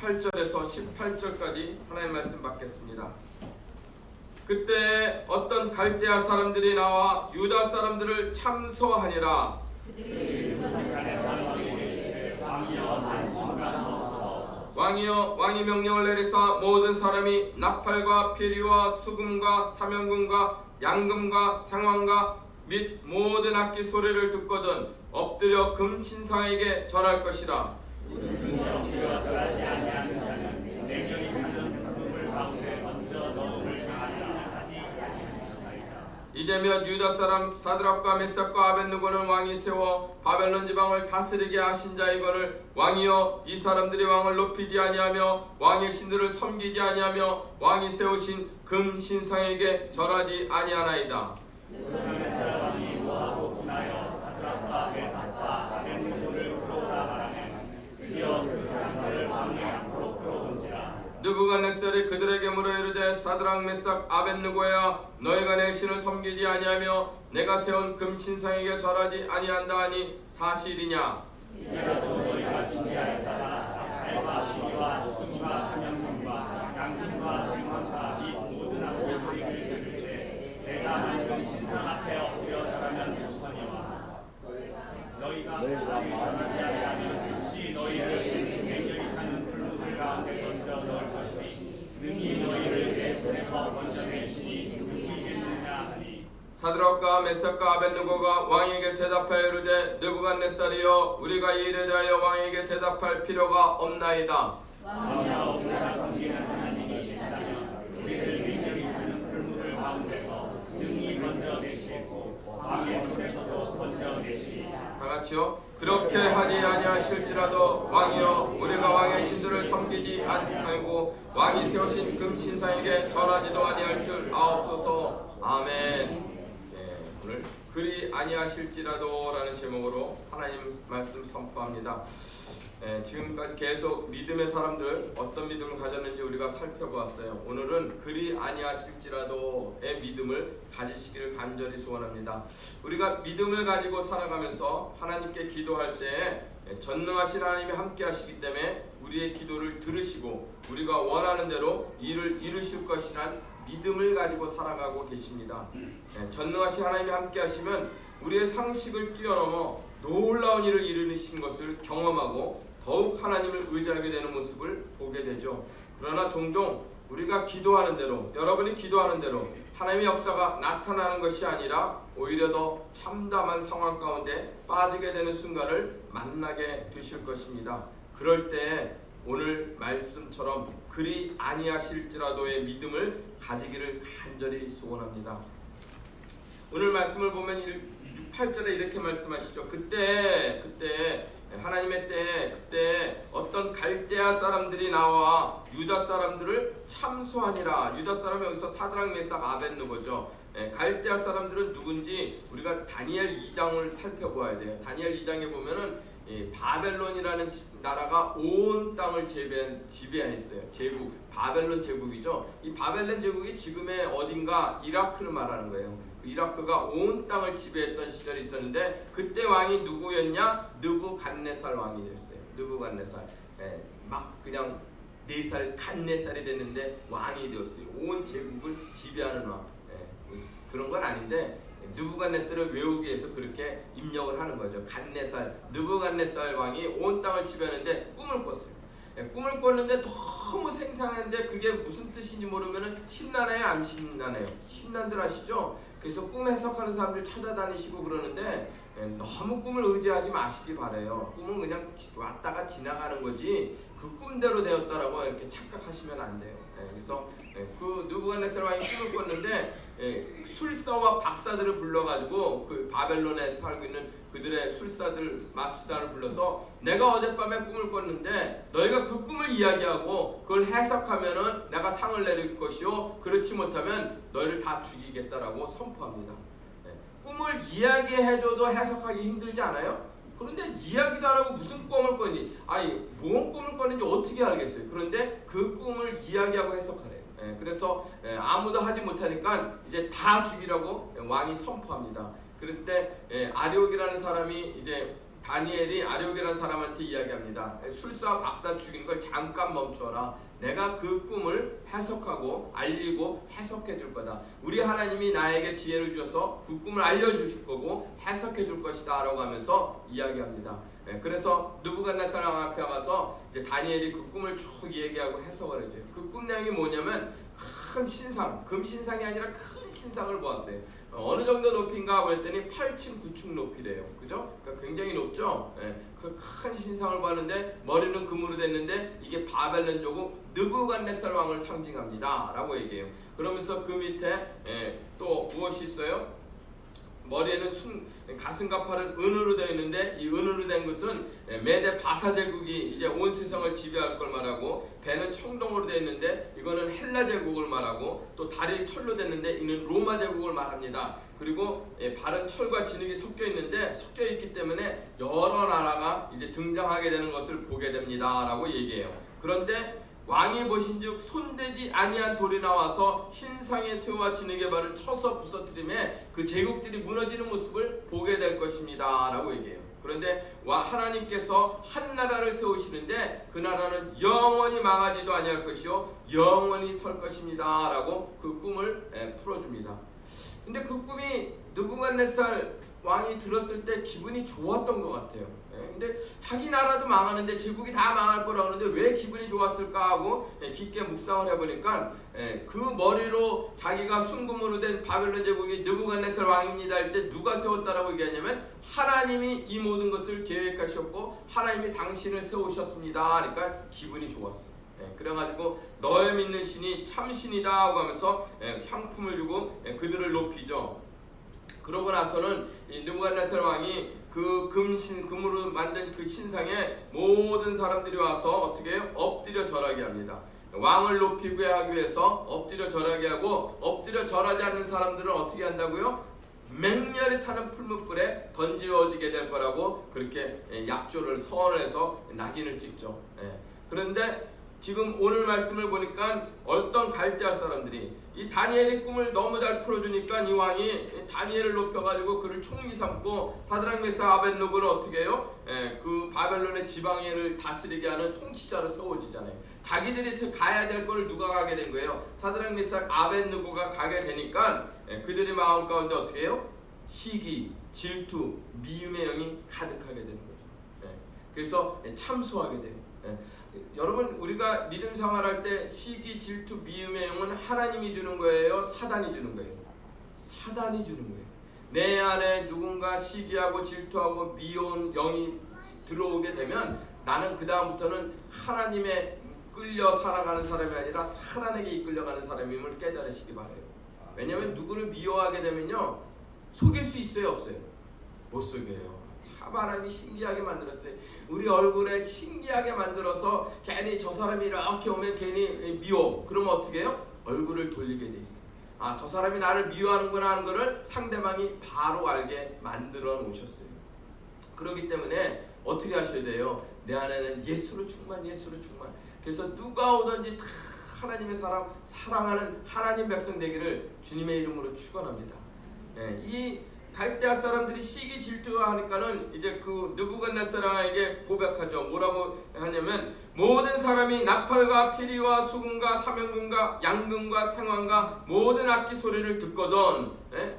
8절에서 18절까지 하나님의 말씀 받겠습니다. 그때 어떤 갈대아 사람들이 나와 유다 사람들을 참소하니라. 왕이 명령을 내리사 모든 사람이 나팔과 피리와 수금과 사명금과 양금과 상황과 및 모든 악기 소리를 듣거든 엎드려 금 신상에게 절할 것이라. 이제몇 유다 사람 사드락과 메삭과 아벳느고는 왕이 세워 바벨론 지방을 다스리게 하신 자이거늘 왕이여 이 사람들이 왕을 높이지 아니하며 왕의 신들을 섬기지 아니하며 왕이 세우신 금 신상에게 절하지 아니하나이다. 느부갓네살이 그들에게 물어 이르되 사드락 메삭 아벳느고야 너희가 내 신을 섬기지 아니하며 내가 세운 금 신상에게 절하지 아니한다 하니 사실이냐? 이제라도 너희가 준비하였다가 나팔과 피리와 수금과 사명금과 양금과 생화차 및 모든 악기 소리를 들을 때 내가 만든 신상 앞에 엎드려 절하면 좋거니와 너희가 왕을 절하지 아니하면 시 너희를 맹렬히 타는 불문을 가운데 던져 넣을 것이니 능히 너희를 내 손에서 건져내시니 누구이겠느냐 하니 사드락과 메삭과 아벳느고가 왕에게 대답하여 이르되 느부갓네살이여 우리가 이 일에 대하여 왕에게 대답할 필요가 없나이다. 왕이여 우리가 섬기는 하나님이 계시다면 우리를 맹렬히 타는 불문을 가운데서 능히 건져내시겠고 왕의 손에서도 건져내시리라. 다같이요. 그렇게 하지 아니하실지라도 왕이여 우리가 왕의 신들을 섬기지 아니하고 왕이 세우신 금 신상에게 절하지도 아니할 줄 아옵소서. 아멘. 오늘 그리 아니하실지라도 라는 제목으로 하나님 말씀 선포합니다. 지금까지 계속 믿음의 사람들 어떤 믿음을 가졌는지 우리가 살펴보았어요. 오늘은 그리 아니하실지라도의 믿음을 가지시기를 간절히 소원합니다. 우리가 믿음을 가지고 살아가면서 하나님께 기도할 때 전능하신 하나님이 함께 하시기 때문에 우리의 기도를 들으시고 우리가 원하는 대로 일을 이루실 것이란 믿음을 가지고 살아가고 계십니다. 전능하신 하나님이 함께 하시면 우리의 상식을 뛰어넘어 놀라운 일을 이루신 것을 경험하고 더욱 하나님을 의지하게 되는 모습을 보게 되죠. 그러나 종종 우리가 기도하는 대로 여러분이 기도하는 대로 하나님의 역사가 나타나는 것이 아니라 오히려 더 참담한 상황 가운데 빠지게 되는 순간을 만나게 되실 것입니다. 그럴 때 오늘 말씀처럼 그리 아니하실지라도의 믿음을 가지기를 간절히 소원합니다. 오늘 말씀을 보면 8절에 이렇게 말씀하시죠. 그때 하나님의 때에 그때 어떤 갈대아 사람들이 나와 유다 사람들을 참소하니라. 유다 사람은 여기서 사드락 메삭 아벳느고죠. 갈대아 사람들은 누군지 우리가 다니엘 2장을 살펴보아야 돼요. 다니엘 2장에 보면은 바벨론이라는 나라가 온 땅을 지배했어요. 제국, 바벨론 제국이죠. 이 바벨론 제국이 지금의 어딘가 이라크를 말하는 거예요. 이라크가 온 땅을 지배했던 시절이 있었는데 그때 왕이 누구였냐? 느부갓네살 왕이 됐어요. 느부갓네살. 막 그냥 4살, 간 4살이 됐는데 왕이 되었어요. 온 제국을 지배하는 왕. 그런 건 아닌데 느부갓네살을 외우기 위해서 그렇게 입력을 하는 거죠. 갓네살, 느부갓네살 왕이 온 땅을 지배하는데 꿈을 꿨어요. 꿈을 꿨는데 너무 생생한데 그게 무슨 뜻인지 모르면 신나나요? 안 신나나요? 신난들 아시죠? 그래서 꿈 해석하는 사람들 찾아다니시고 그러는데 너무 꿈을 의지하지 마시기 바래요. 꿈은 그냥 왔다가 지나가는 거지 그 꿈대로 되었다라고 이렇게 착각하시면 안 돼요. 그래서 그 느부갓네살 왕이 꿈을 꿨는데 술사와 박사들을 불러가지고 그 바벨론에 살고 있는 그들의 술사들 마술사를 불러서 내가 어젯밤에 꿈을 꿨는데 너희가 그 꿈을 이야기하고 그걸 해석하면은 내가 상을 내릴 것이요 그렇지 못하면 너희를 다 죽이겠다라고 선포합니다. 꿈을 이야기해줘도 해석하기 힘들지 않아요? 그런데 이야기도 안 하고 무슨 꿈을 꿨니? 아니 뭔 꿈을 꿨는지 어떻게 알겠어요? 그런데 그 꿈을 이야기하고 해석하래요. 그래서 아무도 하지 못하니까 이제 다 죽이라고 왕이 선포합니다. 그런데 아리옥이라는 사람이 이제 다니엘이 아력이라는 사람한테 이야기합니다. 술사 박사 죽이는 걸 잠깐 멈춰라. 내가 그 꿈을 해석하고 알리고 해석해 줄 거다. 우리 하나님이 나에게 지혜를 주셔서 그 꿈을 알려주실 거고 해석해 줄 것이다 라고 하면서 이야기합니다. 그래서 느부갓네살 왕 앞에 가서 이제 다니엘이 그 꿈을 쭉 얘기하고 해석을 해줘요. 그 꿈 내용이 뭐냐면 큰 신상, 금신상이 아니라 큰 신상을 보았어요. 어느 정도 높이인가 그랬더니 8층 9층 높이래요. 그죠? 그러니까 굉장히 높죠. 그 큰 신상을 봤는데 머리는 금으로 됐는데 이게 바벨론족고 느부갓네살 왕을 상징합니다 라고 얘기해요. 그러면서 그 밑에 또 무엇이 있어요? 머리에는 가슴과 팔은 은으로 되어 있는데 이 은으로 된 것은 메데 바사 제국이 이제 온 세상을 지배할 걸 말하고, 배는 청동으로 되어 있는데 이거는 헬라 제국을 말하고, 또 다리 철로 됐는데 이는 로마 제국을 말합니다. 그리고 발은 철과 진흙이 섞여 있는데 섞여 있기 때문에 여러 나라가 이제 등장하게 되는 것을 보게 됩니다라고 얘기해요. 그런데 왕이 보신즉 손대지 아니한 돌이 나와서 신상의 쇠와 진흙의 발을 쳐서 부서뜨림에 그 제국들이 무너지는 모습을 보게 될 것입니다 라고 얘기해요. 그런데 하나님께서 한 나라를 세우시는데 그 나라는 영원히 망하지도 아니할 것이요 영원히 설 것입니다 라고 그 꿈을 풀어줍니다. 근데 그 꿈이 느부갓네살 왕이 들었을 때 기분이 좋았던 것 같아요. 근데 자기 나라도 망하는데 제국이 다 망할 거라고 하는데 왜 기분이 좋았을까 하고 깊게 묵상을 해보니까 그 머리로 자기가 순금으로 된 바벨론 제국이 느부갓네살 왕입니다 할 때 누가 세웠다라고 얘기하냐면 하나님이 이 모든 것을 계획하셨고 하나님이 당신을 세우셨습니다. 그러니까 기분이 좋았어요. 그래가지고 너의 믿는 신이 참신이다 하고 하면서 향품을 주고 그들을 높이죠. 그러고 나서는 이 느부갓네살 왕이 그 금으로 만든 그 신상에 모든 사람들이 와서 어떻게 해요? 엎드려 절하게 합니다. 왕을 높이게 하기 위해서 엎드려 절하게 하고, 엎드려 절하지 않는 사람들은 어떻게 한다고요? 맹렬히 타는 풀무불에 던지어지게 될 거라고 그렇게 약조를 선언해서 낙인을 찍죠. 그런데 지금 오늘 말씀을 보니까 어떤 갈대아 사람들이 이 다니엘의 꿈을 너무 잘 풀어주니까 이 왕이 다니엘을 높여가지고 그를 총리 삼고 사드락 메삭 아벳느고는 어떻게 해요? 그 바벨론의 지방을 다스리게 하는 통치자로 세워지잖아요. 자기들이 가야 될 걸 누가 가게 된 거예요? 사드락 메삭 아벳느고가 가게 되니까 그들의 마음 가운데 어떻게 해요? 시기, 질투, 미움의 영이 가득하게 되는 거죠. 그래서 참소하게 돼요. 여러분, 우리가 믿음 생활할 때 시기, 질투, 미움의 영은 하나님이 주는 거예요? 사단이 주는 거예요? 사단이 주는 거예요. 내 안에 누군가 시기하고 질투하고 미운 영이 들어오게 되면 나는 그 다음부터는 하나님의 끌려 살아가는 사람이 아니라 사단에게 이끌려가는 사람임을 깨달으시기 바라요. 왜냐하면 누구를 미워하게 되면요 속일 수 있어요, 없어요? 못 속여요. 참 하나님이 신기하게 만들었어요. 우리 얼굴에 신기하게 만들어서 괜히 저 사람이 이렇게 오면 괜히 미워. 그러면 어떻게 해요? 얼굴을 돌리게 돼 있어요. 아, 저 사람이 나를 미워하는구나 하는 거를 상대방이 바로 알게 만들어 놓으셨어요. 그렇기 때문에 어떻게 하셔야 돼요? 내 안에는 예수로 충만, 예수로 충만. 그래서 누가 오든지 다 하나님의 사람, 사랑하는 하나님 백성 되기를 주님의 이름으로 축원합니다. 이 갈대아 사람들이 시기 질투하니까는 이제 그 느부갓네살에게 고백하죠. 뭐라고 하냐면 모든 사람이 나팔과 피리와 수금과 사명금과 양금과 생황과 모든 악기 소리를 듣거든,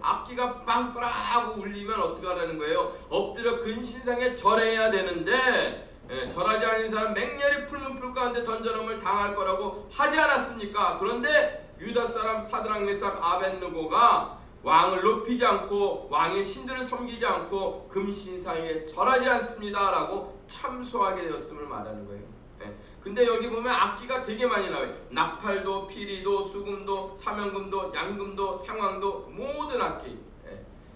악기가 빵빠라하고 울리면 어떻게 하라는 거예요? 엎드려 근신상에 절해야 되는데 절하지 않은 사람 맹렬히 풀문풀 가운데 던져놓음을 당할 거라고 하지 않았습니까? 그런데 유다 사람 사드락 메삭 아벳느고가 왕을 높이지 않고 왕의 신들을 섬기지 않고 금신상에 절하지 않습니다 라고 참소하게 되었음을 말하는 거예요. 근데 여기 보면 악기가 되게 많이 나와요. 나팔도 피리도 수금도 사명금도 양금도 생황도 모든 악기.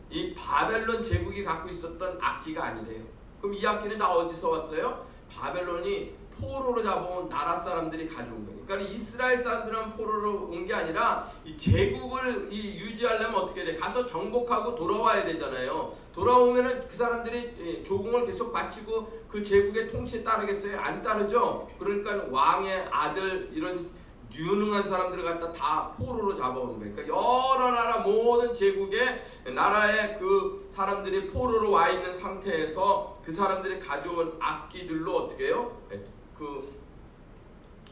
이 바벨론 제국이 갖고 있었던 악기가 아니래요. 그럼 이 악기는 다 어디서 왔어요? 바벨론이 포로로 잡아온 나라 사람들이 가져온 거예요. 그러니까 이스라엘 사람들은 포로로 온 게 아니라 이 제국을 유지하려면 어떻게 돼? 가서 정복하고 돌아와야 되잖아요. 돌아오면은 그 사람들이 조공을 계속 바치고 그 제국의 통치에 따르겠어요? 안 따르죠. 그러니까 왕의 아들 이런 유능한 사람들을 갖다 다 포로로 잡아오는 거예요. 그러니까 여러 나라 모든 제국의 나라의 그 사람들이 포로로 와 있는 상태에서 그 사람들이 가져온 악기들로 어떻게 해요? 그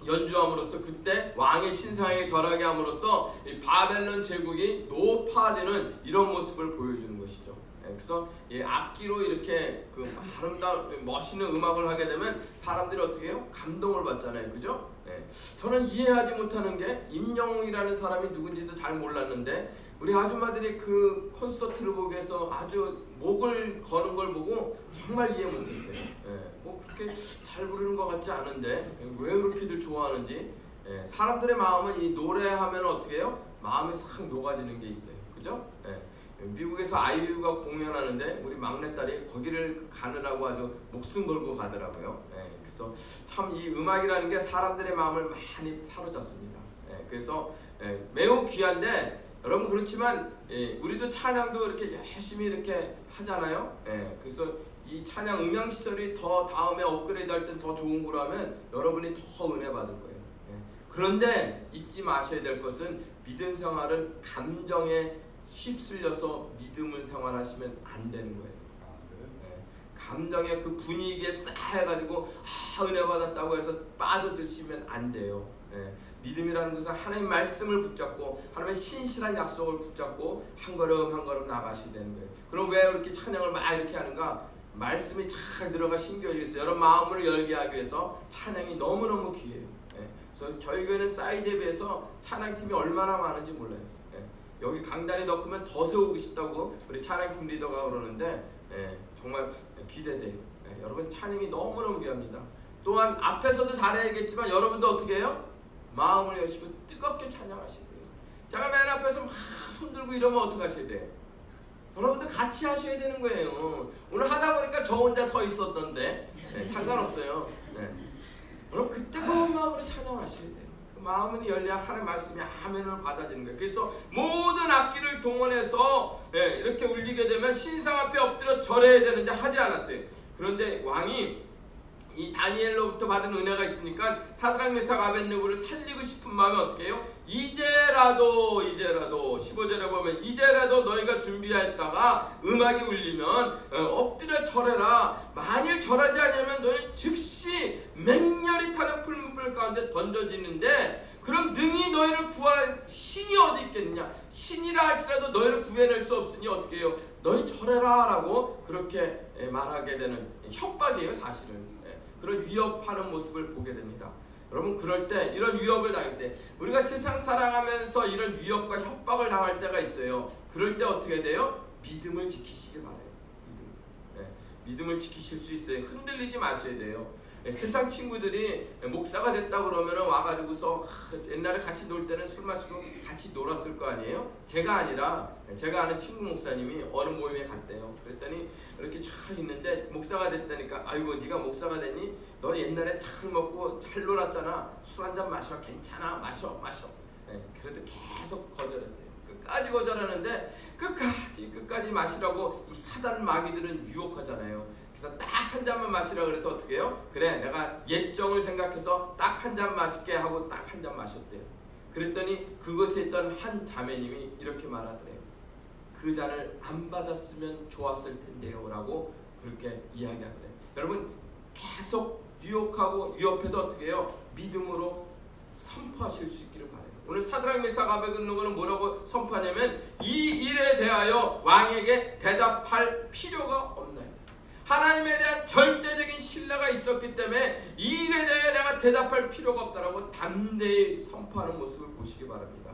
연주함으로써 그때 왕의 신상에게 절하게 함으로써 이 바벨론 제국이 높아지는 이런 모습을 보여주는 것이죠. 그래서 이 악기로 이렇게 그 아름다운 멋있는 음악을 하게 되면 사람들이 어떻게 해요? 감동을 받잖아요, 그죠? 저는 이해하지 못하는 게 임영웅이라는 사람이 누군지도 잘 몰랐는데 우리 아줌마들이 그 콘서트를 보기 위해서 아주 목을 거는 걸 보고 정말 이해 못했어요. 뭐 그렇게 잘 부르는 것 같지 않은데 왜 그렇게들 좋아하는지. 사람들의 마음은 이 노래하면 어떻게 해요? 마음이 싹 녹아지는 게 있어요, 그죠? 미국에서 아이유가 공연하는데 우리 막내딸이 거기를 가느라고 아주 목숨 걸고 가더라고요. 그래서 참 이 음악이라는 게 사람들의 마음을 많이 사로잡습니다. 그래서 매우 귀한데 여러분 그렇지만 우리도 찬양도 이렇게 열심히 이렇게 하잖아요. 그래서 이 찬양 음향 시설이 더 다음에 업그레이드 할 땐 더 좋은 거로 하면 여러분이 더 은혜 받을 거예요. 그런데 잊지 마셔야 될 것은 믿음 생활은 감정에 휩쓸려서 믿음을 생활하시면 안 되는 거예요. 감정의 그 분위기에 쌓여가지고 은혜 받았다고 해서 빠져드시면 안 돼요. 믿음이라는 것은 하나님 말씀을 붙잡고 하나님의 신실한 약속을 붙잡고 한 걸음 한 걸음 나가셔야 되는 거예요. 그럼 왜 이렇게 찬양을 막 이렇게 하는가? 말씀이 잘 들어가 신겨져 있어요. 여러분 마음을 열게 하기 위해서 찬양이 너무너무 귀해요. 그래서 저희 교회는 사이즈에 비해서 찬양팀이 얼마나 많은지 몰라요. 여기 강단이 더 크면 더 세우고 싶다고 우리 찬양팀 리더가 그러는데 정말 기대돼요. 여러분 찬양이 너무너무 귀합니다. 또한 앞에서도 잘해야겠지만 여러분도 어떻게 해요? 마음을 여시고 뜨겁게 찬양하시고요. 제가 맨 앞에서 막 손들고 이러면 어떻게 하셔야 돼요? 여러분들 같이 하셔야 되는 거예요. 오늘 하다 보니까 저 혼자 서 있었던데 상관없어요. 여러분 그 뜨거운 마음으로 찬양하셔야 돼요. 그 마음이 열려야 하나님 말씀이 아멘을 받아지는 거예요. 그래서 모든 악기를 동원해서 이렇게 울리게 되면 신상 앞에 엎드려 절해야 되는데 하지 않았어요. 그런데 왕이 이 다니엘로부터 받은 은혜가 있으니까 사드락 메삭 아벳느고를 살리고 싶은 마음에 어떻게 해요? 이제라도 15절에 보면 이제라도 너희가 준비하였다가 음악이 울리면 엎드려 절해라. 만일 절하지 않으면 너희 즉시 맹렬히 타는 풀무불 가운데 던져지는데 그럼 능히 너희를 구할 신이 어디 있겠느냐? 신이라 할지라도 너희를 구해낼 수 없으니 어떻게 해요? 너희 절해라 라고 그렇게 말하게 되는 협박이에요, 사실은. 그런 위협하는 모습을 보게 됩니다. 여러분 그럴 때 이런 위협을 당할 때 우리가 세상 살아가면서 이런 위협과 협박을 당할 때가 있어요. 그럴 때 어떻게 돼요? 믿음을 지키시길 바라요. 믿음을 지키실 수 있어요. 흔들리지 마셔야 돼요. 세상 친구들이 목사가 됐다 그러면 와가지고서 옛날에 같이 놀 때는 술 마시고 같이 놀았을 거 아니에요? 제가 아니라 제가 아는 친구 목사님이 어느 모임에 갔대요. 그랬더니 이렇게 쫙 있는데 목사가 됐다니까 아이고 네가 목사가 됐니? 너 옛날에 잘 먹고 잘 놀았잖아. 술 한잔 마셔. 괜찮아. 마셔. 그래도 계속 거절했대요. 끝까지 거절하는데 끝까지 마시라고 이 사단 마귀들은 유혹하잖아요. 그래서 딱 한 잔만 마시라 그래서 어떻게 해요? 그래 내가 옛정을 생각해서 딱 한 잔 마실게 하고 딱 한 잔 마셨대요. 그랬더니 그곳에 있던 한 자매님이 이렇게 말하더래요. 그 잔을 안 받았으면 좋았을 텐데요 라고 그렇게 이야기하더래요. 여러분 계속 유혹하고 위협해도 어떻게 해요? 믿음으로 선포하실 수 있기를 바라요. 오늘 사드락 메삭 아벳느고는 뭐라고 선포하냐면 이 일에 대하여 왕에게 대답할 필요가 없나요? 하나님에 대한 절대적인 신뢰가 있었기 때문에 이 일에 대해 내가 대답할 필요가 없다라고 담대히 선포하는 모습을 보시기 바랍니다.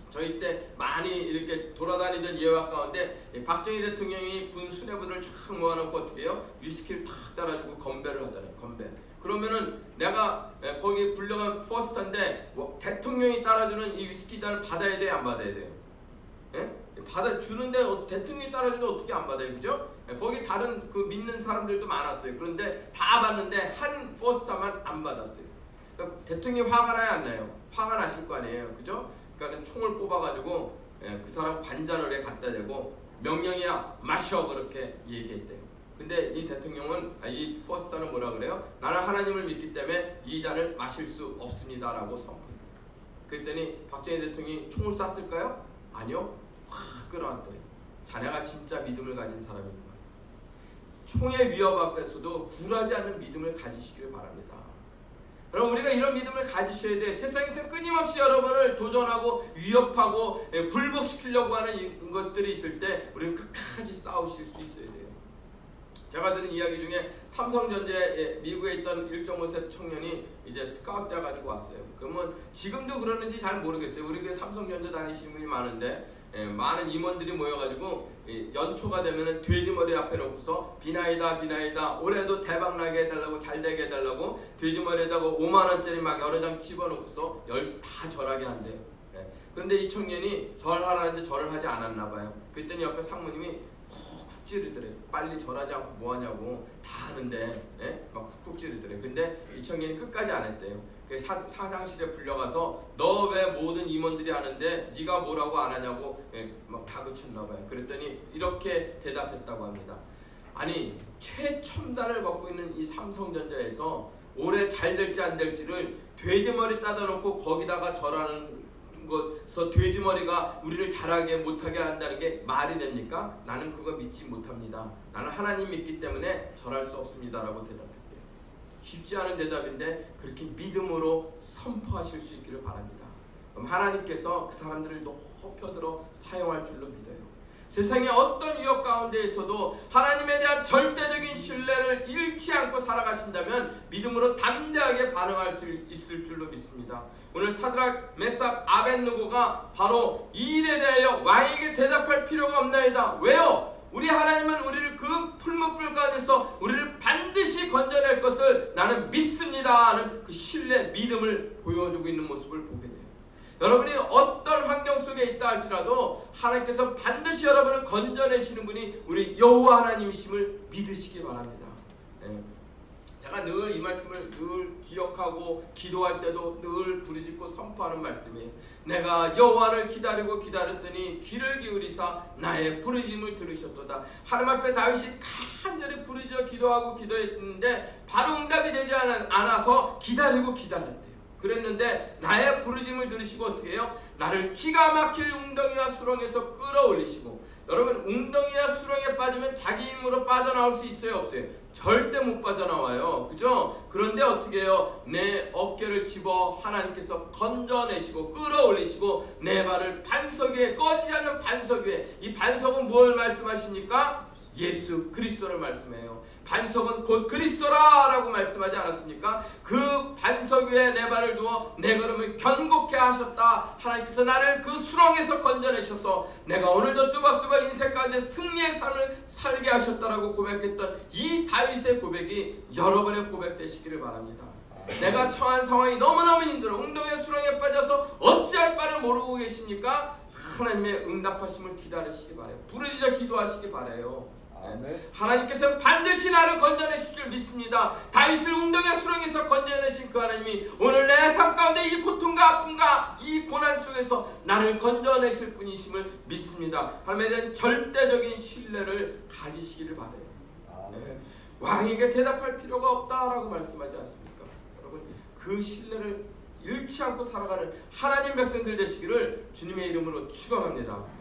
저희 때 많이 이렇게 돌아다니던 예화 가운데 박정희 대통령이 군 수뇌부들을 쫙 모아놓고 어떻게 해요? 위스키를 탁 따라주고 건배를 하잖아요. 건배. 그러면은 내가 거기 불려간 퍼스터인데 대통령이 따라주는 이 위스키 잔을 받아야 돼요? 안 받아야 돼요? 받아주는데 대통령이 따라주는데 어떻게 안 받아요? 그죠? 거기 다른 그 믿는 사람들도 많았어요. 그런데 다 받는데 한 버스만 안 받았어요. 그러니까 대통령이 화가 나요? 안 나요? 화가 나실 거 아니에요. 그죠? 그러니까 총을 뽑아가지고 그 사람 관자놀이에 갖다 대고 명령이야 마셔 그렇게 얘기했대요. 근데 이 대통령은 이 퍼스터는 뭐라 그래요? 나는 하나님을 믿기 때문에 이 잔을 마실 수 없습니다라고 선포해요. 그랬더니 박정희 대통령이 총을 쐈을까요? 아니요. 확 끌어안더래. 자네가 진짜 믿음을 가진 사람이구만. 총의 위협 앞에서도 굴하지 않는 믿음을 가지시길 바랍니다. 여러분, 우리가 이런 믿음을 가지셔야 돼. 세상에서 끊임없이 여러분을 도전하고 위협하고 굴복시키려고 하는 것들이 있을 때 우리는 끝까지 싸우실 수 있어야 돼요. 제가 들은 이야기 중에 삼성전자에 미국에 있던 1.5세 청년이 이제 스카우트 돼가지고 왔어요. 그러면 지금도 그러는지 잘 모르겠어요. 우리 교회 삼성전자 다니시는 분이 많은데 많은 임원들이 모여가지고 연초가 되면은 돼지머리 앞에 놓고서 비나이다 비나이다 올해도 대박나게 해달라고 잘되게 해달라고 돼지머리에다가 5만원짜리 막 여러 장 집어놓고서 다 절하게 한대요. 그런데 이 청년이 절하라는데 절을 하지 않았나 봐요. 그랬더니 옆에 상무님이 쿡쿡 찌르더래요. 빨리 절하지 않고 뭐하냐고 다 하는데 막 쿡쿡 찌르더래요. 근데 이 청년이 끝까지 안 했대요. 사장실에 불려가서 너 왜 모든 임원들이 하는데 네가 뭐라고 안 하냐고 막 다그쳤나 봐요. 그랬더니 이렇게 대답했다고 합니다. 아니, 최첨단을 갖고 있는 이 삼성전자에서 올해 잘 될지 안 될지를 돼지머리 따다 놓고 거기다가 절하는 것서 돼지머리가 우리를 잘하게 못하게 한다는 게 말이 됩니까? 나는 그거 믿지 못합니다. 나는 하나님 믿기 때문에 절할 수 없습니다 라고 대답했대요. 쉽지 않은 대답인데 그렇게 믿음으로 선포하실 수 있기를 바랍니다. 그럼 하나님께서 그 사람들을 높여들어 사용할 줄로 믿어요. 세상의 어떤 위협 가운데에서도 하나님에 대한 절대적인 신뢰를 잃지 않고 살아가신다면 믿음으로 담대하게 반응할 수 있을 줄로 믿습니다. 오늘 사드락, 메삭, 아벳느고가 바로 이 일에 대하여 왕에게 대답할 필요가 없나이다. 왜요? 우리 하나님은 우리를 그 풀무불 가운데서 우리를 반드시 건져낼 것을 나는 믿습니다 하는 그 신뢰, 믿음을 보여주고 있는 모습을 보게 돼요. 여러분이 어떤 환경 속에 있다 할지라도 하나님께서 반드시 여러분을 건져내시는 분이 우리 여호와 하나님이심을 믿으시기 바랍니다. 제가 늘 이 말씀을 늘 기억하고 기도할 때도 늘 부르짖고 선포하는 말씀이에요. 내가 여호와를 기다리고 기다렸더니 귀를 기울이사 나의 부르짖음을 들으셨도다. 하나님 앞에 다윗이 간절히 부르짖어 기도하고 기도했는데 바로 응답이 되지 않아서 기다리고 기다렸대요. 그랬는데 나의 부르짖음을 들으시고 어떻게 해요? 나를 기가 막힐 웅덩이와 수렁에서 끌어올리시고, 여러분 웅덩이와 수렁에 빠지면 자기 힘으로 빠져나올 수 있어요 없어요? 절대 못 빠져나와요. 그죠? 그런데 어떻게 해요? 내 어깨를 집어 하나님께서 건져내시고 끌어올리시고 내 발을 반석 위에, 꺼지지 않는 반석 위에, 이 반석은 뭘 말씀하십니까? 예수 그리스도를 말씀해요. 반석은 곧 그리스도라라고 말씀하지 않았습니까? 그 반석 위에 내 발을 두어 내 걸음을 견고케 하셨다. 하나님께서 나를 그 수렁에서 건져내셔서 내가 오늘도 뚜벅뚜벅 인생 가운데 승리의 삶을 살게 하셨다라고 고백했던 이 다윗의 고백이 여러분의 고백 되시기를 바랍니다. 내가 처한 상황이 너무너무 힘들어 웅덩이의 수렁에 빠져서 어찌할 바를 모르고 계십니까? 하나님의 응답하심을 기다리시기 바라요. 부르짖어 기도하시기 바라요. 하나님께서 반드시 나를 건져내실 줄 믿습니다. 다윗을 웅덩이와 수렁에서 건져내신 그 하나님이 오늘 내 삶 가운데 이 고통과 아픔과 이 고난 속에서 나를 건져내실 분이심을 믿습니다. 하나님에 대한 절대적인 신뢰를 가지시기를 바라요. 왕에게 대답할 필요가 없다라고 말씀하지 않습니까? 여러분, 그 신뢰를 잃지 않고 살아가는 하나님 백성들 되시기를 주님의 이름으로 축원합니다.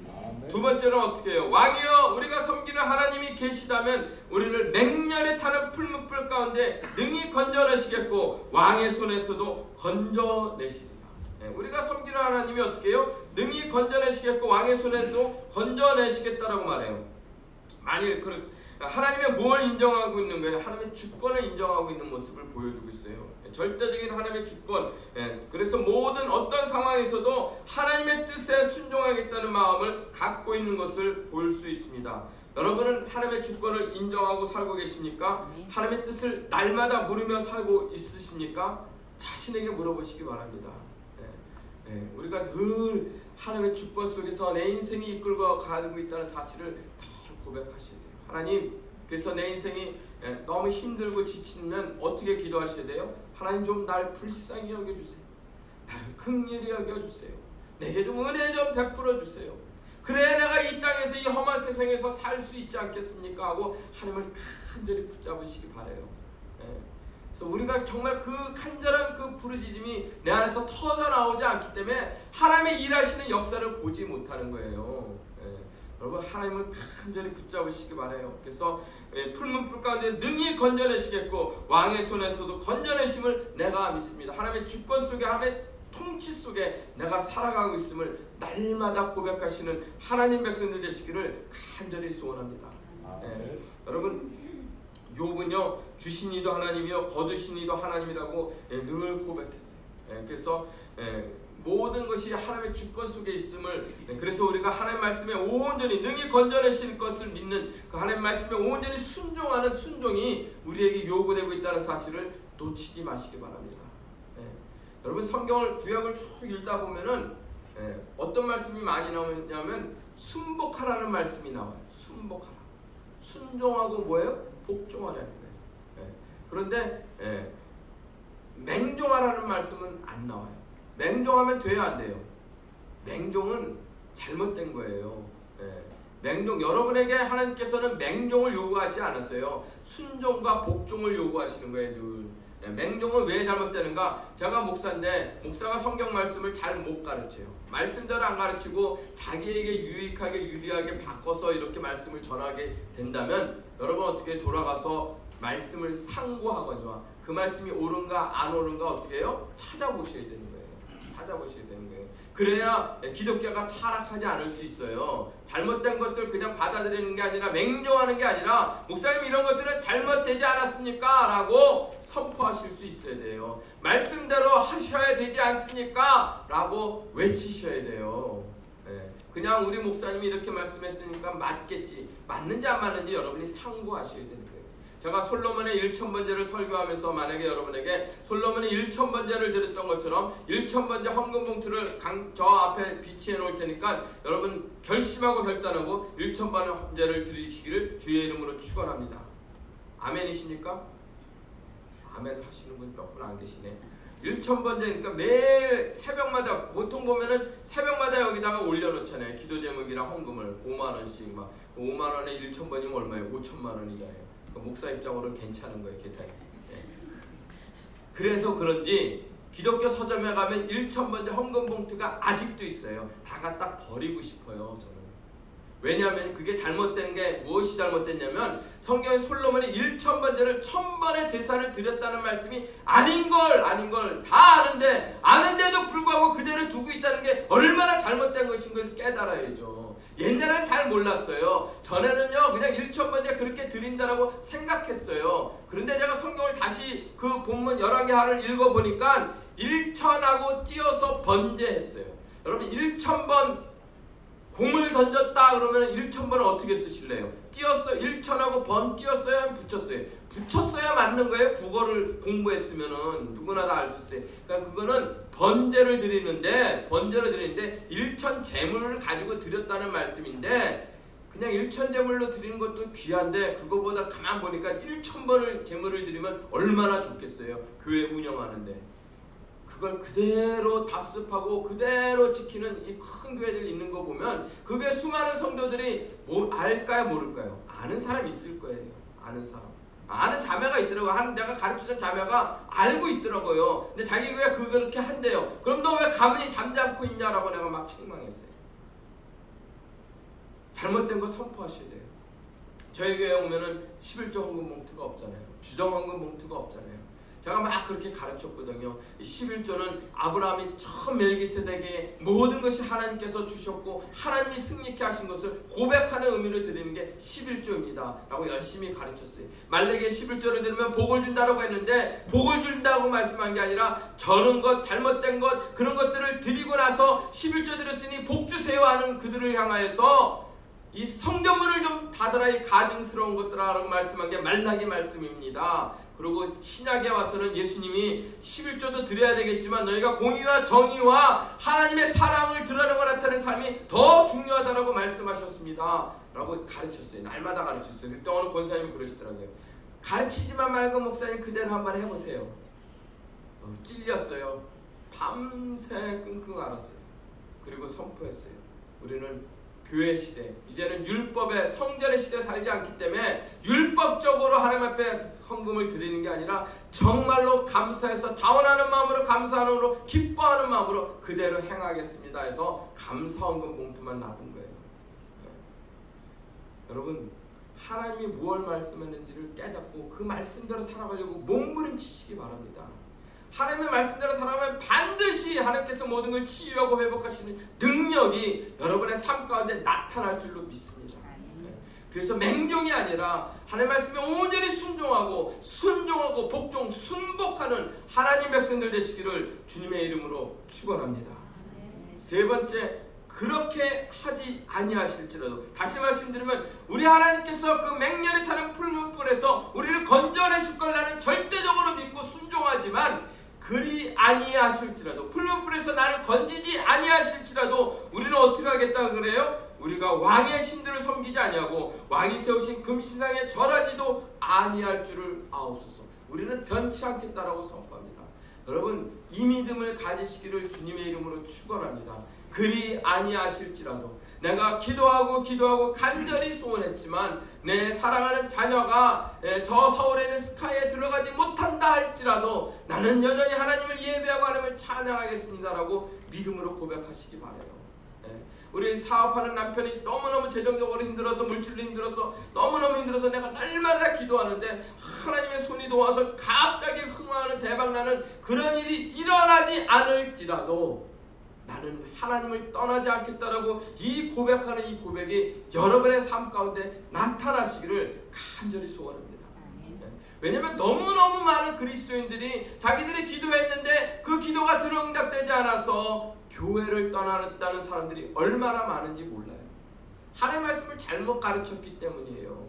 두 번째는 어떻게 해요? 왕이여, 우리가 섬기는 하나님이 계시다면 우리를 맹렬히 타는 풀무불 가운데 능히 건져내시겠고 왕의 손에서도 건져내시리라. 우리가 섬기는 하나님이 어떻게 해요? 능히 건져내시겠고 왕의 손에서도 건져내시겠다라고 말해요. 만일 하나님의 뭘 인정하고 있는 거예요? 하나님의 주권을 인정하고 있는 모습을 보여주고 있어요. 절대적인 하나님의 주권. 그래서 모든 어떤 상황에서도 하나님의 뜻에 순종하겠다는 마음을 갖고 있는 것을 볼 수 있습니다. 여러분은 하나님의 주권을 인정하고 살고 계십니까? 하나님의 뜻을 날마다 물으며 살고 있으십니까? 자신에게 물어보시기 바랍니다. 우리가 늘 하나님의 주권 속에서 내 인생이 이끌고 가고 있다는 사실을 늘 고백하셔야 돼요. 하나님, 그래서 내 인생이 너무 힘들고 지치면 어떻게 기도하셔야 돼요? 하나님, 좀 날 불쌍히 여겨주세요. 나를 긍휼히 여겨주세요. 내게 좀 은혜 좀 베풀어 주세요. 그래야 내가 이 땅에서 이 험한 세상에서 살 수 있지 않겠습니까? 하고 하나님을 간절히 붙잡으시기 바라요. 그래서 우리가 정말 그 간절한 그 부르짖음이 내 안에서 터져 나오지 않기 때문에 하나님의 일하시는 역사를 보지 못하는 거예요. 여러분 하나님을 간절히 붙잡으시기 바라요. 그래서 풀문 불 가운데 능히 건져내시겠고 왕의 손에서도 건져내심을 내가 믿습니다. 하나님의 주권 속에 하나님의 통치 속에 내가 살아가고 있음을 날마다 고백하시는 하나님 백성들 되시기를 간절히 소원합니다. 여러분 욥은요 주신 이도 하나님이요 거두신 이도 하나님이라고 늘 고백했어요. 그래서 모든 것이 하나님의 주권 속에 있음을 그래서 우리가 하나님 말씀에 온전히 능히 건져내실 것을 믿는 그 하나님 말씀에 온전히 순종하는 순종이 우리에게 요구되고 있다는 사실을 놓치지 마시기 바랍니다. 여러분 성경을 구약을 쭉 읽다 보면은 어떤 말씀이 많이 나오냐면 순복하라는 말씀이 나와요. 순복하라. 순종하고 뭐예요? 복종하라는 거예요. 그런데 맹종하라는 말씀은 안 나와요. 맹종하면 돼요, 안 돼요? 맹종은 잘못된 거예요. 맹종 여러분에게 하나님께서는 맹종을 요구하지 않았어요. 순종과 복종을 요구하시는 거예요, 늘. 맹종은 왜 잘못되는가? 제가 목사인데 목사가 성경 말씀을 잘 못 가르쳐요. 말씀대로 안 가르치고 자기에게 유익하게 유리하게 바꿔서 이렇게 말씀을 전하게 된다면 여러분 어떻게 돌아가서 말씀을 상고하거니와 그 말씀이 옳은가 안 옳은가 어떻게 해요? 찾아보셔야 되는 거예요. 찾아보셔야 되는 거예요. 그래야 기독교가 타락하지 않을 수 있어요. 잘못된 것들 그냥 받아들이는 게 아니라 맹종하는 게 아니라 목사님 이런 것들은 잘못되지 않았습니까? 라고 선포하실 수 있어야 돼요. 말씀대로 하셔야 되지 않습니까? 라고 외치셔야 돼요. 그냥 우리 목사님이 이렇게 말씀했으니까 맞겠지. 맞는지 안 맞는지 여러분이 상고하셔야 되는 거예요. 제가 솔로몬의 1000번제를 설교하면서 만약에 여러분에게 솔로몬이 1000번제를 드렸던 것처럼 1000번제 헌금 봉투를 저 앞에 비치해 놓을 테니까 여러분 결심하고 결단하고 1000번제를 드리시기를 주의 이름으로 축원합니다. 아멘이십니까? 아멘 하시는 분 몇 분 안 계시네. 1000번제니까 매일 새벽마다 보통 보면은 새벽마다 여기다가 올려놓잖아요. 기도 제목이랑 헌금을 5만원씩 막 5만원에 1000번이면 얼마예요? 5천만원이잖아요. 목사 입장으로는 괜찮은 거예요, 계산이. 그래서 그런지 기독교 서점에 가면 1000번째 헌금 봉투가 아직도 있어요. 다 갖다 버리고 싶어요, 저는. 왜냐하면 그게 잘못된 게 무엇이 잘못됐냐면 성경에 솔로몬이 1000번째를 1000번의 제사를 드렸다는 말씀이 아닌 걸 다 아는데도 불구하고 그대로 두고 있다는 게 얼마나 잘못된 것인 걸 깨달아야죠. 옛날엔 잘 몰랐어요. 전에는요 그냥 1000번째 그렇게 드린다라고 생각했어요. 그런데 제가 성경을 다시 그 본문 열왕기하를 읽어보니까 1000하고 띄어서 번제했어요. 여러분 1000번 공을 던졌다 그러면 1000번을 어떻게 쓰실래요? 띄었어 1000하고 번 띄었어요? 붙였어요? 붙였어야 맞는 거예요. 국어를 공부했으면은 누구나 다 알 수 있어요. 그러니까 그거는 번제를 드리는데 1000 제물을 가지고 드렸다는 말씀인데 그냥 1000 제물로 드리는 것도 귀한데 그거보다 가만 보니까 1000번을 제물을 드리면 얼마나 좋겠어요. 교회 운영하는데. 그걸 그대로 답습하고 그대로 지키는 이 큰 교회들이 있는 거 보면 그 교회 수많은 성도들이 알까요 모를까요? 아는 사람이 있을 거예요. 아는 사람. 아는 자매가 있더라고요. 내가 가르치던 자매가 알고 있더라고요. 근데 자기 교회 그렇게 한대요. 그럼 너 왜 가만히 잠잠고 있냐라고 내가 막 책망했어요. 잘못된 거 선포하셔야 돼요. 저희 교회에 오면은 11조 헌금 봉투가 없잖아요. 주정 헌금 봉투가 없잖아요. 제가 막 그렇게 가르쳤거든요. 11조는 아브라함이 처음 멜기세덱에게 모든 것이 하나님께서 주셨고 하나님이 승리케 하신 것을 고백하는 의미를 드리는 게 11조입니다 라고 열심히 가르쳤어요. 만약에 11조를 들으면 복을 준다고 했는데 복을 준다고 말씀한 게 아니라 저런 것 잘못된 것 그런 것들을 드리고 나서 11조 드렸으니 복 주세요 하는 그들을 향하여서 이 성전문을 좀 닫으라 이 가증스러운 것들아라고 말씀한 게 말라기 말씀입니다. 그리고 신약에 와서는 예수님이 11조도 드려야 되겠지만 너희가 공의와 정의와 하나님의 사랑을 드러내고 나타내는 삶이 더 중요하다라고 말씀하셨습니다 라고 가르쳤어요. 날마다 가르쳤어요. 그때 어느 권사님이 그러시더라고요. 가르치지만 말고 목사님 그대로 한번 해보세요. 찔렸어요. 밤새 끙끙 앓았어요. 그리고 선포했어요. 우리는 교회 시대, 이제는 율법의 성전의 시대에 살지 않기 때문에 율법적으로 하나님 앞에 헌금을 드리는 게 아니라 정말로 감사해서 자원하는 마음으로, 감사하는 마음으로, 기뻐하는 마음으로 그대로 행하겠습니다 해서 감사 헌금 봉투만 놔둔 거예요. 여러분, 하나님이 무엇을 말씀했는지를 깨닫고 그 말씀대로 살아가려고 몸부림치시기 바랍니다. 하나님의 말씀대로 살아가면 반드시 하나님께서 모든 걸 치유하고 회복하시는 능력이 여러분의 삶 가운데 나타날 줄로 믿습니다. 그래서 맹종이 아니라 하나님의 말씀에 온전히 순종하고 복종, 순복하는 하나님 백성들 되시기를 주님의 이름으로 축원합니다. 세 번째, 그렇게 하지 아니하실지라도, 다시 말씀드리면 우리 하나님께서 그 맹렬히 타는 풀무불에서 우리를 건져내실 거라는 절대적으로 믿고 순종하지만, 그리 아니하실지라도, 풀무불에서 나를 건지지 아니하실지라도 우리는 어떻게 하겠다 그래요? 우리가 왕의 신들을 섬기지 아니하고 왕이 세우신 금신상에 절하지도 아니할 줄을 아옵소서. 우리는 변치 않겠다라고 선포합니다. 여러분, 이 믿음을 가지시기를 주님의 이름으로 축원합니다. 그리 아니하실지라도, 내가 기도하고 간절히 소원했지만 내 사랑하는 자녀가 저 서울에 있는 스카이에 들어가지 못한다 할지라도 나는 여전히 하나님을 예배하고 하나님을 찬양하겠습니다라고 믿음으로 고백하시기 바라요. 우리 사업하는 남편이 너무너무 재정적으로 힘들어서, 물질로 힘들어서, 너무너무 힘들어서 내가 날마다 기도하는데 하나님의 손이 도와서 갑자기 흥황하는, 대박나는 그런 일이 일어나지 않을지라도 나는 하나님을 떠나지 않겠다라고 이 고백하는 이 고백이 여러분의 삶 가운데 나타나시기를 간절히 소원합니다. 왜냐하면 너무너무 많은 그리스도인들이 자기들이 기도했는데 그 기도가 응답되지 않아서 교회를 떠났다는 사람들이 얼마나 많은지 몰라요. 하나님의 말씀을 잘못 가르쳤기 때문이에요.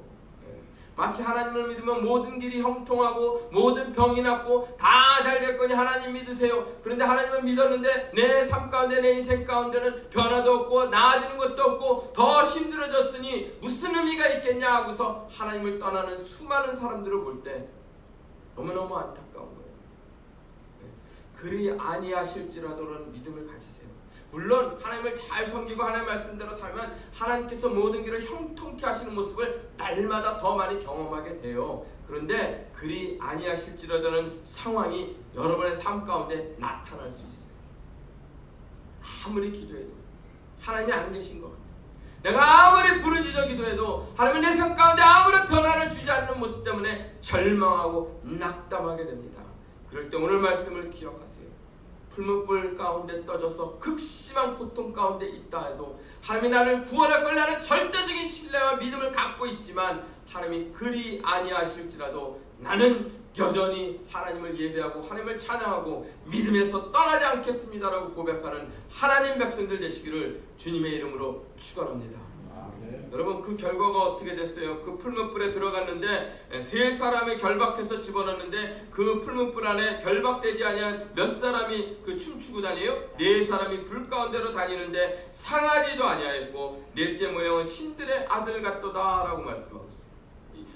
마치 하나님을 믿으면 모든 길이 형통하고 모든 병이 낫고 다 잘 될 거니 하나님 믿으세요. 그런데 하나님을 믿었는데 내 삶 가운데, 내 인생 가운데는 변화도 없고 나아지는 것도 없고 더 힘들어졌으니 무슨 의미가 있겠냐 하고서 하나님을 떠나는 수많은 사람들을 볼 때 너무너무 안타까운 거예요. 그리 아니하실지라도는 믿음을 가지세요. 물론 하나님을 잘 섬기고 하나님의 말씀대로 살면 하나님께서 모든 길을 형통케 하시는 모습을 날마다 더 많이 경험하게 돼요. 그런데 그리 아니하실지라도는 상황이 여러분의 삶 가운데 나타날 수 있어요. 아무리 기도해도 하나님이 안 계신 것 같아요. 내가 아무리 부르짖어 기도해도 하나님은 내 삶 가운데 아무런 변화를 주지 않는 모습 때문에 절망하고 낙담하게 됩니다. 그럴 때 오늘 말씀을 기억하세요. 풀무불 가운데 떠져서 극심한 고통 가운데 있다 해도 하나님이 나를 구원할 거라는 절대적인 신뢰와 믿음을 갖고 있지만 하나님이 그리 아니하실지라도 나는 여전히 하나님을 예배하고 하나님을 찬양하고 믿음에서 떠나지 않겠습니다라고 고백하는 하나님 백성들 되시기를 주님의 이름으로 축원합니다. 여러분, 그 결과가 어떻게 됐어요? 그 풀무불에 들어갔는데 세 사람이 결박해서 집어넣는데 그 풀무불 안에 결박되지 아니한 몇 사람이 그 춤추고 다녀요? 네 사람이 불 가운데로 다니는데 상하지도 아니하였고 넷째 모형은 신들의 아들 같도다 라고 말씀하고 있어요.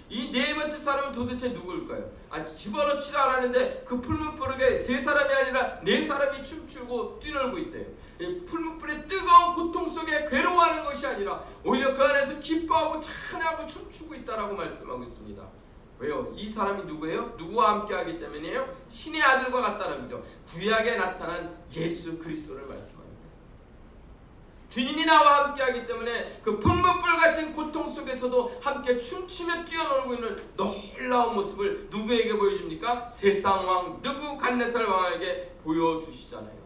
이 네 번째 사람은 도대체 누구일까요? 집어넣지도 않았는데 그 풀무불에 세 사람이 아니라 네 사람이 춤추고 뛰놀고 있대요. 풀무불의 뜨거운 고통 속에 괴로워하는 것이 아니라 오히려 그 안에서 기뻐하고 찬양하고 춤추고 있다라고 말씀하고 있습니다. 왜요? 이 사람이 누구예요? 누구와 함께하기 때문이에요? 신의 아들과 같다라는 거죠. 구약에 나타난 예수 그리스도를 말씀합니다. 주님이 나와 함께하기 때문에 그 풀무불 같은 고통 속에서도 함께 춤추며 뛰어놀고 있는 놀라운 모습을 누구에게 보여줍니까? 세상 왕 느부갓네살 왕에게 보여주시잖아요.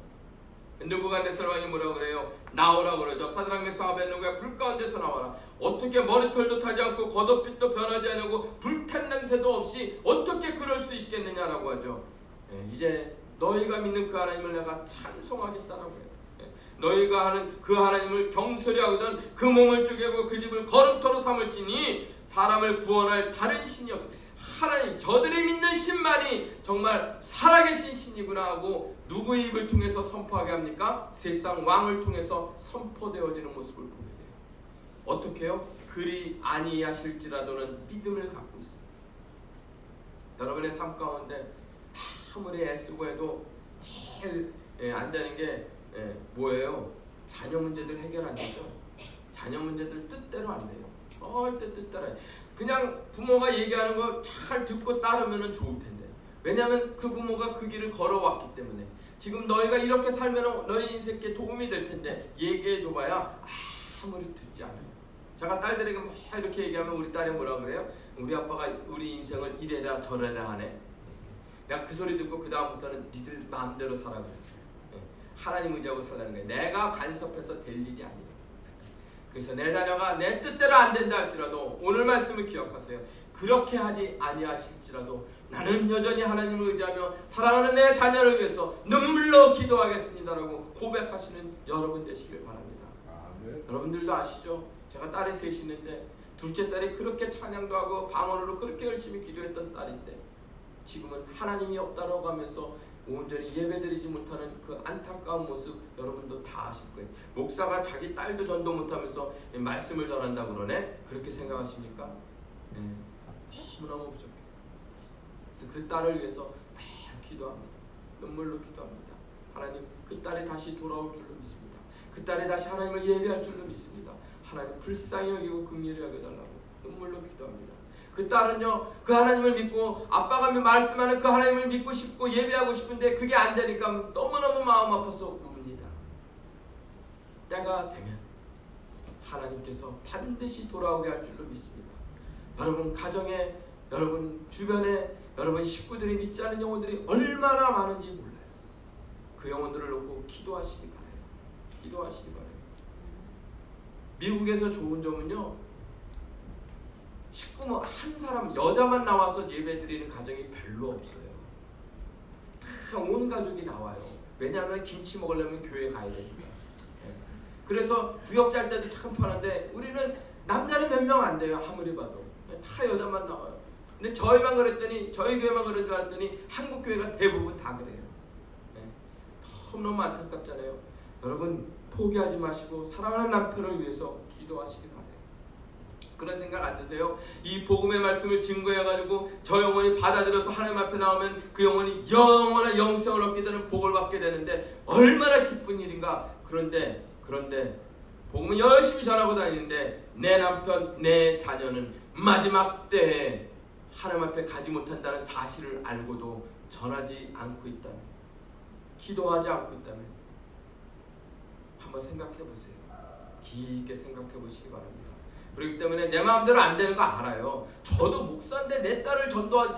느부갓네살 왕이 뭐라고 그래요? 나오라고 그러죠. 사드락 메삭 아벳네고야 불 가운데서 나와라. 어떻게 머리털도 타지 않고 겉옷빛도 변하지 않고 불탄 냄새도 없이 어떻게 그럴 수 있겠느냐라고 하죠. 이제 너희가 믿는 그 하나님을 내가 찬송하겠다라고 해요. 너희가 하는 그 하나님을 경솔히 하거든 그 몸을 쪼개고 그 집을 거름터로 삼을지니 사람을 구원할 다른 신이 없어. 하나님, 저들이 믿는 신만이 정말 살아계신 신이구나 하고 누구의 입을 통해서 선포하게 합니까? 세상 왕을 통해서 선포되어지는 모습을 보게 돼요. 어떻게 해요? 그리 아니하실지라도는 믿음을 갖고 있습니다. 여러분의 삶 가운데 아무리 애쓰고 해도 제일 안 되는 게 뭐예요? 자녀 문제들 해결 안 되죠? 자녀 문제들 뜻대로 안 돼요. 절대 뜻대로. 그냥 부모가 얘기하는 거 잘 듣고 따르면 좋을 텐데. 왜냐하면 그 부모가 그 길을 걸어왔기 때문에. 지금 너희가 이렇게 살면 너희 인생에 도움이 될 텐데 얘기해 줘봐야 아무리 듣지 않아요. 제가 딸들에게 뭐 이렇게 얘기하면 우리 딸이 뭐라 그래요? 우리 아빠가 우리 인생을 이래라 저래라 하네. 내가 그 소리 듣고 그 다음부터는 니들 마음대로 살아 그랬어요. 하나님 의지하고 살라는 거예요. 내가 간섭해서 될 일이 아니에요. 그래서 내 자녀가 내 뜻대로 안 된다 할지라도 오늘 말씀을 기억하세요. 그렇게 하지 아니하실지라도 나는 여전히 하나님을 의지하며 사랑하는 내 자녀를 위해서 눈물로 기도하겠습니다라고 고백하시는 여러분 되시길 바랍니다. 여러분들도 아시죠? 제가 딸이 셋이 있는데 둘째 딸이 그렇게 찬양도 하고 방언으로 그렇게 열심히 기도했던 딸인데 지금은 하나님이 없다라고 하면서 온전히 예배드리지 못하는 그 안타까운 모습 여러분도 다 아실 거예요. 목사가 자기 딸도 전도 못하면서 말씀을 전한다고 그러네? 그렇게 생각하십니까? 네. 너무너무 부족해요. 그래서 그 딸을 위해서 늘 기도합니다. 눈물로 기도합니다. 하나님 그 딸이 다시 돌아올 줄로 믿습니다. 그 딸이 다시 하나님을 예배할 줄로 믿습니다. 하나님 불쌍히 여기고 긍휼히 여겨달라고 눈물로 기도합니다. 그 딸은요 그 하나님을 믿고 아빠가 말씀하는 그 하나님을 믿고 싶고 예배하고 싶은데 그게 안 되니까 너무너무 마음 아파서 웁니다. 때가 되면 하나님께서 반드시 돌아오게 할 줄로 믿습니다. 여러분 가정에 여러분 주변에 여러분 식구들이 믿지 않은 영혼들이 얼마나 많은지 몰라요. 그 영혼들을 놓고 기도하시기 바라요. 기도하시기 바라요. 미국에서 좋은 점은요 식구 한 사람 여자만 나와서 예배드리는 가정이 별로 없어요. 다 온 가족이 나와요. 왜냐하면 김치 먹으려면 교회 가야 되니까. 그래서 구역 짤 때도 참 편한데 우리는 남자는 몇 명 안 돼요. 아무리 봐도 다 여자만 나와요. 근데 저희만 그랬더니 저희 교회만 그런 줄 알았더니 한국 교회가 대부분 다 그래요. 너무너무 안타깝잖아요. 여러분 포기하지 마시고 사랑하는 남편을 위해서 기도하시기 바랍니다. 그런 생각 안 드세요? 이 복음의 말씀을 증거해가지고 저 영혼이 받아들여서 하나님 앞에 나오면 그 영혼이 영원한 영생을 얻게 되는 복을 받게 되는데 얼마나 기쁜 일인가. 그런데 복음은 열심히 전하고 다니는데 내 남편 내 자녀는 마지막 때에 하나님 앞에 가지 못한다는 사실을 알고도 전하지 않고 있다면, 기도하지 않고 있다면 한번 생각해 보세요. 깊게 생각해 보시기 바랍니다. 그렇기 때문에 내 마음대로 안 되는 거 알아요. 저도 목사인데 내 딸을 전도한